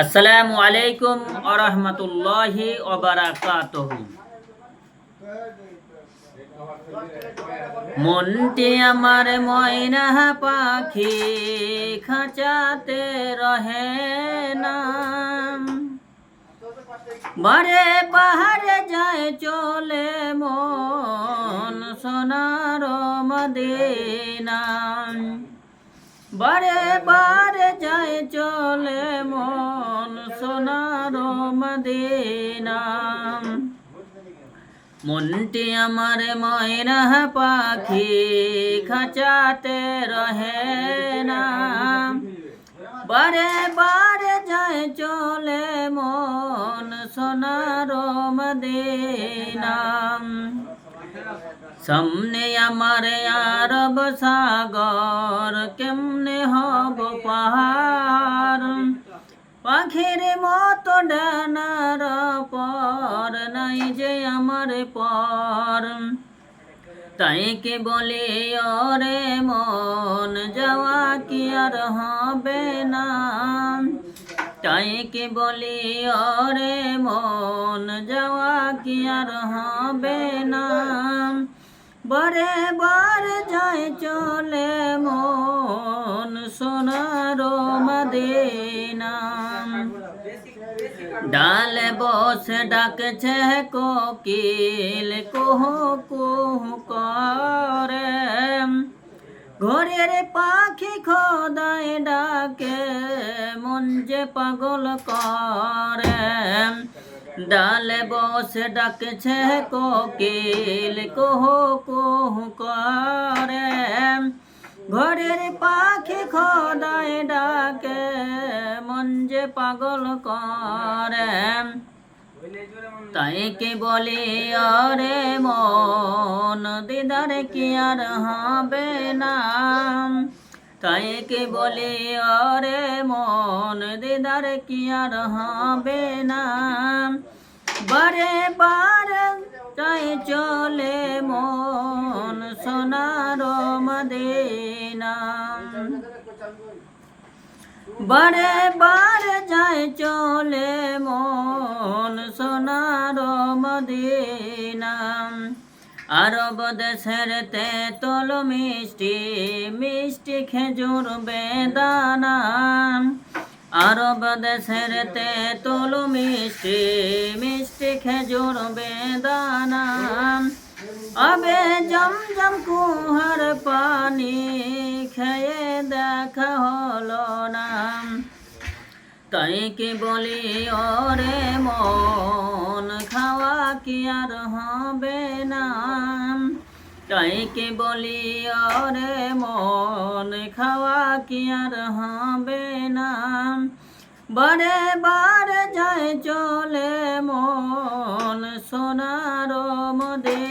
আসসালামু আলাইকুম ওয়া রাহমাতুল্লাহি ওয়া বারাকাতুহু। মনটি আমার ময়না পাখি খাঁচাতে রহে না, বারে পাহাড়ে যায় চলে মন সোনার মদিনা। বারে বারে যায় চলে মন সোনার মদিনা। মনটি আমার ময়না পাখি খাঁচাতে রহে না, বারে বারে যায় চলে মন সোনার মদিনা। সামনে আমার আরব সাগর, কেমনে হব পাহাড়, পাখির মতো ডানার পর নাই যে আমার পর। তাই কে বলে ওরে মন যাওয়া কি আর হবে না, তাই কে বলি ওরে মন যাওয়া কি আর হবে না। বারে বারে যায় চলে মন সোনার মদিনা। ডালে বসে ডাকছে কোকিল কুহু কুহু করে, ঘরের পাখি খোদায় ডাকে মন যে পাগল করে। ডালে বসে ডাকছে কোকিল কুহু কুহু করে, ঘরের পাখি খোদায় ডাকে মন যে পাগল করে। তাই কে বলে আরে মন দিদার কি আর হবে না, তাই কে বলে আরে মন দিদার কি আর হবে না। বারে বারে তাই চলে মন সোনার মদিনা। বারে বারে যায় চলে মন সোনার মদিনা। আরব দেশের তেঁতুল মিষ্টি মিষ্টি খেজুর বেদানা, আরব দেশের তেঁতুল মিষ্টি মিষ্টি খেজুর বেদানা। আবে জমজম কুহার পানি খেয়ে দেখা হলো না, তাই কে বলি ওরে মন খাওয়া কি আর হবে না, তাই কে বলি ওরে মন খাওয়া কি আর হবে না। বারে বারে যায় চলে মন সোনার মদিনা।